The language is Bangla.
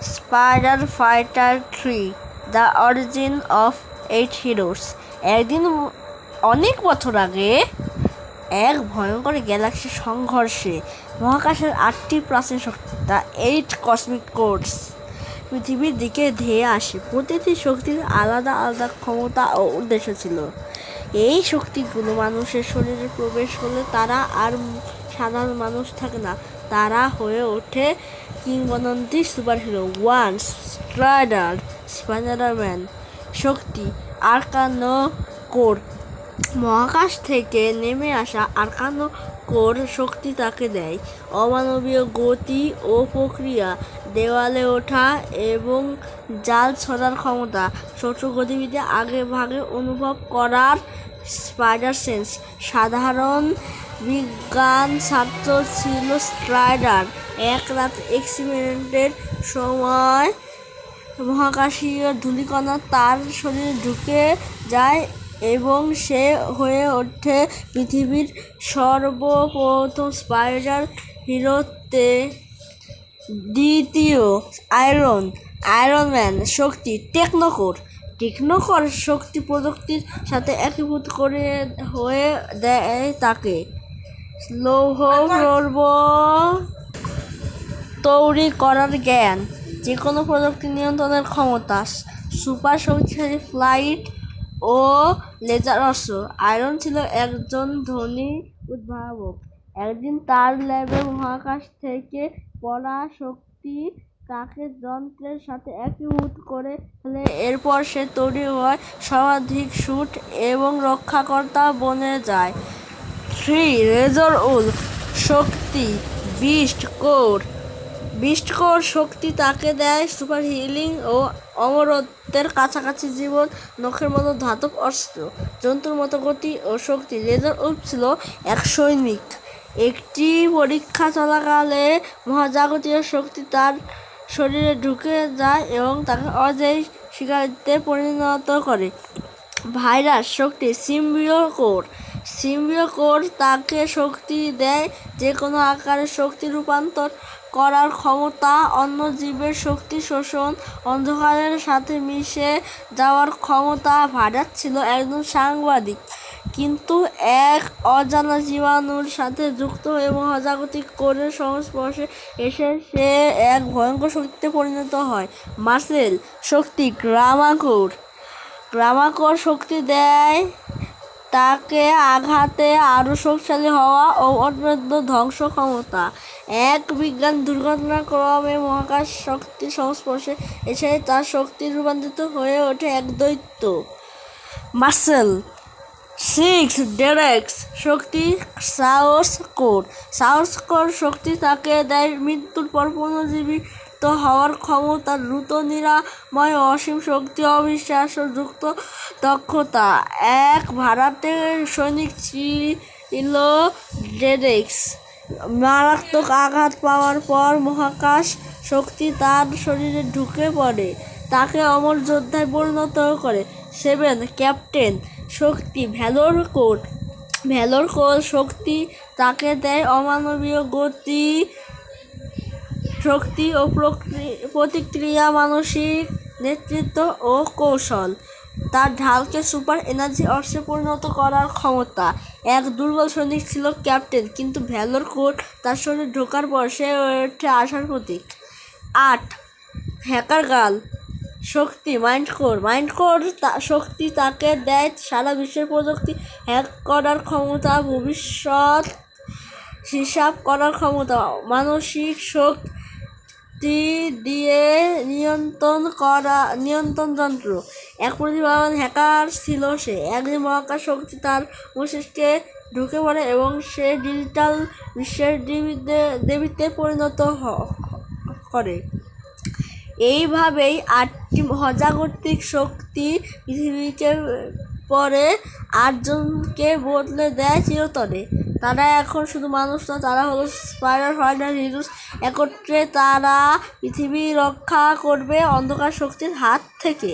Spider fighter 3 the origin of 8 heroes. একদিন অনেক বছর আগে এক ভয়ঙ্কর গ্যালাক্সি সংঘর্ষে মহাকাশের 8টি প্রাচীন শক্তি দ্য 8 কসমিক কোডস পৃথিবীর দিকে ধেয়ে আসে। প্রতিটি শক্তির আলাদা আলাদা ক্ষমতা ও উদ্দেশ্য ছিল। এই শক্তিগুলো মানুষের শরীরে প্রবেশ করলে তারা আর সাধারণ মানুষ থাকে না, তারা হয়ে ওঠে কিংবদন্তি সুপারহিরো। One, Spider Man. শক্তি আর্কানো কোর। মহাকাশ থেকে নেমে আসা আর্কানো কোর শক্তি তাকে দেয় অমানবীয় গতি ও প্রক্রিয়া, দেওয়ালে ওঠা এবং জাল ছড়ার ক্ষমতা, ছোট গতিবিধি আগে ভাগে অনুভব করার স্পাইডার সেন্স। সাধারণ বিজ্ঞান ছাত্র ছিল স্ট্রাইডার। এক রাত এক্সপেরিমেন্টের সময় মহাকাশীয় ধূলিকণা তার শরীরে ঢুকে যায় এবং সে হয়ে ওঠে পৃথিবীর সর্বপ্রথম স্পাইডার হিরোতে দ্বিতীয়। Iron man. শক্তি টেকনোকোর শক্তি প্রযুক্তির সাথে একীভূত করে হয়ে দেয় তাকে লৌহ তৈরি করার জ্ঞান, যে কোনো প্রযুক্তি নিয়ন্ত্রণের ক্ষমতা, সুপার শক্তিশালী ফ্লাইট ও লেজার অস্ত্র। আয়রন ছিল একজন ধনী উদ্ভাবক। একদিন তার ল্যাবে মহাকাশ থেকে পড়া শক্তি তাকে যন্ত্রের সাথে একীভূত করে ফেলে। এরপর সে তৈরি হয় সর্বাধিক স্যুট এবং রক্ষাকর্তা বনে যায়। 3. Razor wolf. শক্তি বিস্ট কোর শক্তি তাকে দেয় সুপার হিলিং ও অমরত্বের কাছাকাছি জীবন, নখের মতো ধাতব অস্ত্র, জন্তুর মতো গতি ও শক্তি। রেজর উলফ ছিল এক সৈনিক। একটি পরীক্ষা চলাকালে মহাজাগতিক শক্তি তার শরীরে ঢুকে যায় এবং তাকে অজেয় শিকারীতে পরিণত করে। ভাইরাস। শক্তি সিম্বিও কোর তাকে শক্তি দেয় যে কোনো আকারে শক্তি রূপান্তর করার ক্ষমতা, অন্য জীবের শক্তি শোষণ, অন্ধকারের সাথে মিশে যাওয়ার ক্ষমতা। ভাইরাস ছিল একজন সাংবাদিক, কিন্তু এক অজানা জীবাণুর সাথে যুক্ত হয়ে মহাজাগতিক কোরের সংস্পর্শে এসে সে এক ভয়ঙ্কর শক্তিতে পরিণত হয়। মার্সেল। শক্তি গ্রামাকোর শক্তি দেয় তাকে আঘাতে আরও শক্তিশালী হওয়া ও অন্যান্য ধ্বংস ক্ষমতা। এক বিজ্ঞান দুর্ঘটনাক্রমে মহাকাশ শক্তির সংস্পর্শে এসে তার শক্তি রূপান্তরিত হয়ে ওঠে এক দৈত্য। মার্সেল। 6. ডেরেক্স। শক্তি সাহস কোর শক্তি তাকে দেয় মৃত্যুর পর পুনর্জীবিত হওয়ার ক্ষমতা, দ্রুত নিরাময়, অসীম শক্তি, অবিশ্বাস্যযুক্ত দক্ষতা। এক ভাড়াটে সৈনিক ছিল ডেরেক্স। মারাত্মক আঘাত পাওয়ার পর মহাকাশ শক্তি তার শরীরে ঢুকে পড়ে, তাকে অমর যোদ্ধায় পরিণত করে। 7. ক্যাপ্টেন। শক্তি ভ্যালোর কোর শক্তি তাকে দেয় অমানবীয় গতি, শক্তি ও প্রতিক্রিয়া, মানসিক নেতৃত্ব ও কৌশল। তার ঢালকে সুপার এনার্জি অস্ত্রে পরিণত করার ক্ষমতা। এক দুর্বল সৈনিক ছিল ক্যাপ্টেন, কিন্তু ভ্যালোর কোর তার শরীরে ঢোকার পর সে হয়ে ওঠে আশার প্রতীক। 8. Hacker girl. শক্তি মাইন্ডকোর শক্তি তাকে দেয় সারা বিশ্বের প্রযুক্তি হ্যাক করার ক্ষমতা, ভবিষ্যৎ হিসাব করার ক্ষমতা, মানসিক শক্তি দিয়ে নিয়ন্ত্রণ যন্ত্র। এক প্রতিভাবান হ্যাকার ছিল সে। একদিন মহাকাশ শক্তি তার মস্তিষ্কে ঢুকে পড়ে এবং সে ডিজিটাল বিশ্বের দেবীতে পরিণত করে। এইভাবেই 8টি মহাজাগতিক শক্তি পৃথিবীকে পরে 8 জনকে বদলে দেয় চিরতরে। তারা এখন শুধু মানুষ নয়, তারা হলো স্পাইডার হিরোস। একত্রে তারা পৃথিবী রক্ষা করবে অন্ধকার শক্তির হাত থেকে।